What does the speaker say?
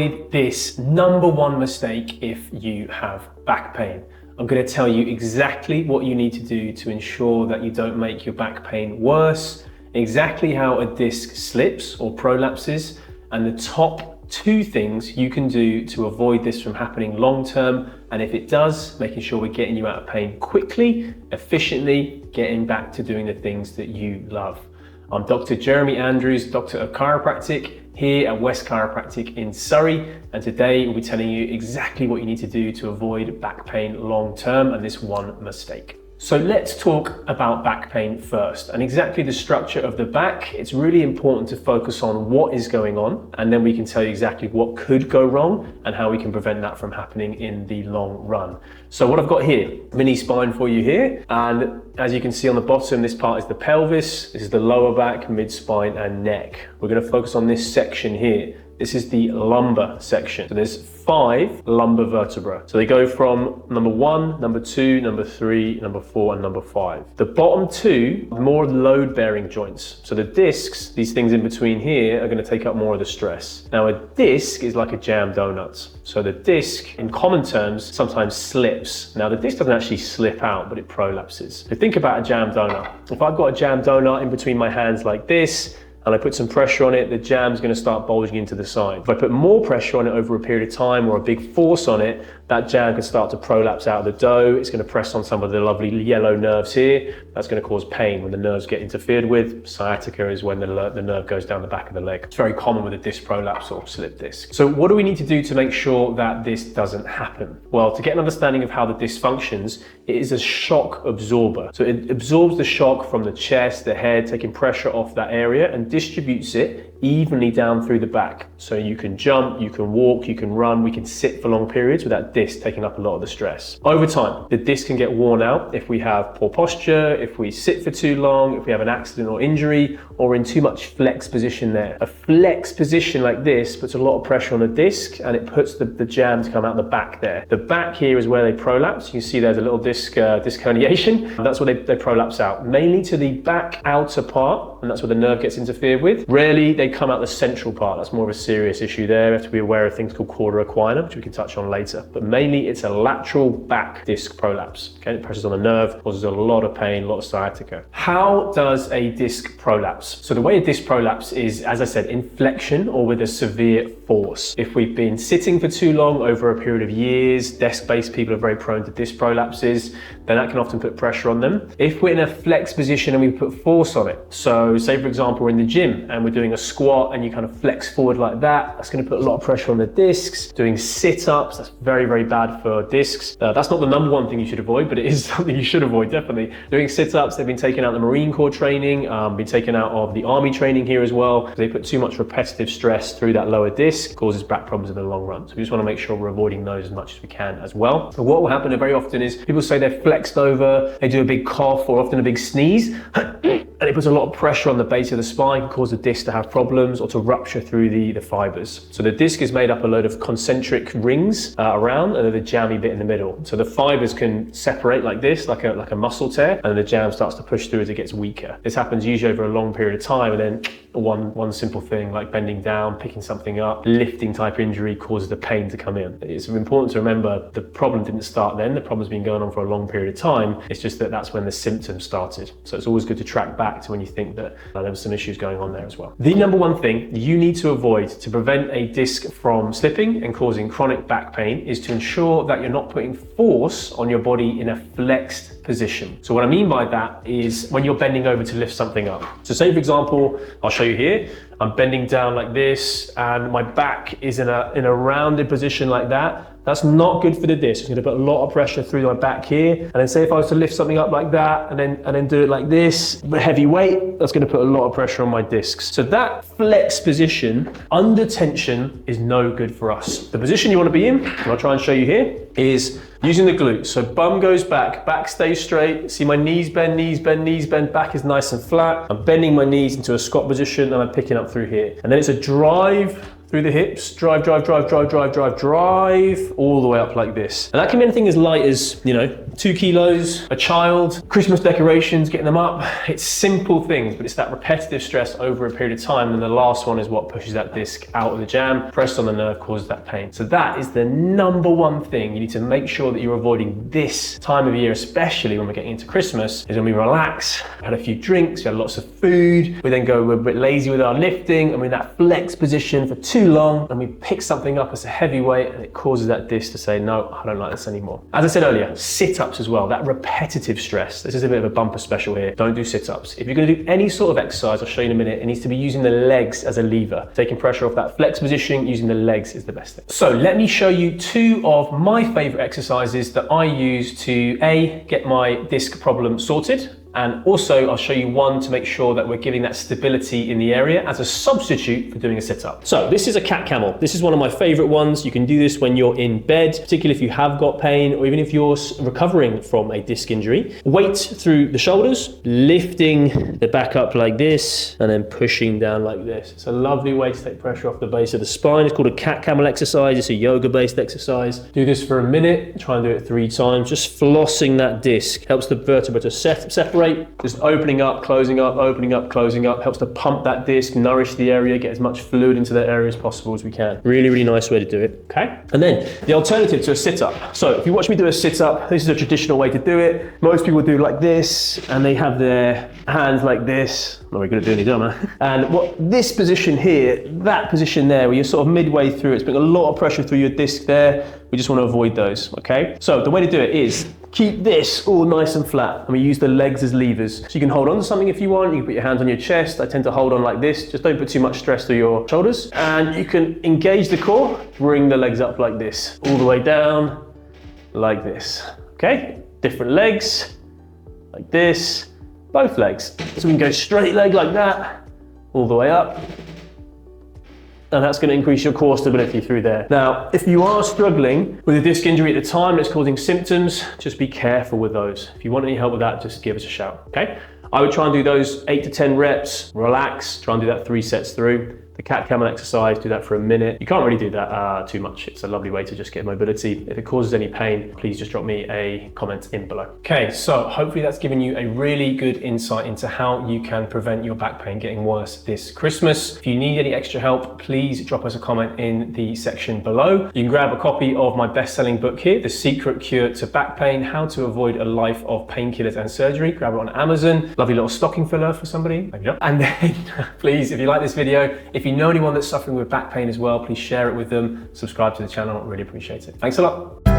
avoid this number one mistake if you have back pain. I'm going to tell you exactly what you need to do to ensure that you don't make your back pain worse, exactly how a disc slips or prolapses, and the top 2 things you can do to avoid this from happening long term. And if it does, making sure we're getting you out of pain quickly, efficiently, getting back to doing the things that you love. I'm Dr. Jeremy Andrews, Doctor of Chiropractic, here at West Chiropractic in Surrey, and today we'll be telling you exactly what you need to do to avoid back pain long term and this one mistake. So let's talk about back pain first and exactly the structure of the back. It's really important to focus on what is going on, and then we can tell you exactly what could go wrong and how we can prevent that from happening in the long run. So what I've got here, mini spine for you here, and as you can see on the bottom, this part is the pelvis, this is the lower back, mid spine and neck. We're going to focus on this section here. This is the lumbar section. So there's 5 lumbar vertebrae. So they go from number 1, number 2, number 3, number 4, and number 5. The bottom 2 are more load-bearing joints. So the discs, these things in between here, are going to take up more of the stress. Now a disc is like a jam donut. So the disc, in common terms, sometimes slips. Now the disc doesn't actually slip out, but it prolapses. So think about a jam donut. If I've got a jam donut in between my hands like this, and I put some pressure on it, the jam's going to start bulging into the side. If I put more pressure on it over a period of time or a big force on it, that jam can start to prolapse out of the dough. It's going to press on some of the lovely yellow nerves here. That's going to cause pain when the nerves get interfered with. Sciatica is when the nerve goes down the back of the leg. It's very common with a disc prolapse or slip disc. So what do we need to do to make sure that this doesn't happen? Well, to get an understanding of how the disc functions, it is a shock absorber. So it absorbs the shock from the chest, the head, taking pressure off that area and distributes it evenly down through the back. So you can jump, you can walk, you can run, we can sit for long periods with that disc taking up a lot of the stress. Over time, the disc can get worn out if we have poor posture, if we sit for too long, if we have an accident or injury, or in too much flex position there. A flex position like this puts a lot of pressure on the disc and it puts the jam to come out the back there. The back here is where they prolapse. You can see there's a little disc herniation. That's where they prolapse out, mainly to the back outer part, and that's where the nerve gets interfered with. Rarely they come out the central part. That's more of a serious issue there. We have to be aware of things called cauda equina, which we can touch on later. But mainly it's a lateral back disc prolapse. Okay, it presses on the nerve, causes a lot of pain, a lot of sciatica. How does a disc prolapse? So the way a disc prolapse is, as I said, in flexion or with a severe force. If we've been sitting for too long over a period of years, desk-based people are very prone to disc prolapses, then that can often put pressure on them. If we're in a flex position and we put force on it, so say for example we're in the gym and we're doing a squat and you kind of flex forward like that, that's going to put a lot of pressure on the discs. Doing sit-ups, that's very, very bad for discs. That's not the number one thing you should avoid, but it is something you should avoid, definitely. Doing sit-ups, they've been taken out of the Marine Corps training, been taken out of the Army training here as well. They put too much repetitive stress through that lower disc, causes back problems in the long run. So we just want to make sure we're avoiding those as much as we can as well. So what will happen very often is people say they're flexed over, they do a big cough or often a big sneeze, and it puts a lot of pressure on the base of the spine, can cause the disc to have problems or to rupture through the fibers. So the disc is made up a load of concentric rings around and then the jammy bit in the middle. So the fibers can separate like this, like a muscle tear, and the jam starts to push through as it gets weaker. This happens usually over a long period of time, and then one simple thing like bending down, picking something up, lifting type injury causes the pain to come in. It's important to remember the problem didn't start then, the problem's been going on for a long period of time. It's just that that's when the symptoms started. So it's always good to track back to when you think that there were some issues going on there as well. The number one thing you need to avoid to prevent a disc from slipping and causing chronic back pain is to ensure that you're not putting force on your body in a flexed position. So what I mean by that is when you're bending over to lift something up. So say for example, I'll show you here, I'm bending down like this and my back is in a rounded position like that. That's not good for the disc. It's going to put a lot of pressure through my back here. And then say if I was to lift something up like that and then do it like this, heavy weight, that's going to put a lot of pressure on my discs. So that flex position under tension is no good for us. The position you want to be in, and I'll try and show you here, is using the glutes. So bum goes back stays straight. See my knees bend, back is nice and flat. I'm bending my knees into a squat position and I'm picking up through here. And then it's a drive through the hips, drive, all the way up like this. And that can be anything as light as, 2 kilos, a child, Christmas decorations, getting them up. It's simple things, but it's that repetitive stress over a period of time. And the last one is what pushes that disc out of the jam, pressed on the nerve, causes that pain. So that is the number one thing you need to make sure that you're avoiding this time of year, especially when we're getting into Christmas, is when we relax, we had a few drinks, we had lots of food, we then go, we're a bit lazy with our lifting, and we're in that flex position for too long, and we pick something up as a heavy weight, and it causes that disc to say, no, I don't like this anymore. As I said earlier, sit-ups as well, that repetitive stress. This is a bit of a bumper special here. Don't do sit-ups. If you're gonna do any sort of exercise, I'll show you in a minute, it needs to be using the legs as a lever. Taking pressure off that flex position, using the legs is the best thing. So let me show you 2 of my favorite exercises that I use to A, get my disc problem sorted, and also I'll show you one to make sure that we're giving that stability in the area as a substitute for doing a sit-up. So this is a cat camel. This is one of my favorite ones. You can do this when you're in bed, particularly if you have got pain or even if you're recovering from a disc injury. Weight through the shoulders, lifting the back up like this, and then pushing down like this. It's a lovely way to take pressure off the base of the spine. It's called a cat camel exercise. It's a yoga-based exercise. Do this for a minute. Try and do it 3 times. Just flossing that disc helps the vertebra to separate. Just opening up, closing up, opening up, closing up, helps to pump that disc, nourish the area, get as much fluid into that area as possible as we can. Really, really nice way to do it, okay? And then the alternative to a sit-up. So if you watch me do a sit-up, this is a traditional way to do it. Most people do like this, and they have their hands like this. Not very good at doing it, am I? And what this position here, that position there, where you're sort of midway through, it's putting a lot of pressure through your disc there. We just want to avoid those, okay? So the way to do it is keep this all nice and flat, and we use the legs as levers. So you can hold on to something if you want, you can put your hands on your chest. I tend to hold on like this, just don't put too much stress through your shoulders. And you can engage the core, bring the legs up like this, all the way down, like this, okay? Different legs, like this, both legs. So we can go straight leg like that, all the way up. And that's going to increase your core stability through there. Now, if you are struggling with a disc injury at the time that's causing symptoms, just be careful with those. If you want any help with that, just give us a shout, okay? I would try and do those 8 to 10 reps, relax, try and do that 3 sets through. The cat camel exercise, do that for a minute. You can't really do that too much. It's a lovely way to just get mobility. If it causes any pain, please just drop me a comment in below. Okay, so hopefully that's given you a really good insight into how you can prevent your back pain getting worse this Christmas. If you need any extra help, please drop us a comment in the section below. You can grab a copy of my best-selling book here, The Secret Cure to Back Pain, How to Avoid a Life of Painkillers and Surgery. Grab it on Amazon. Lovely little stocking filler for somebody. Maybe not. And then please, if you like this video, if you know anyone that's suffering with back pain as well, please share it with them. Subscribe to the channel, really appreciate it. Thanks a lot.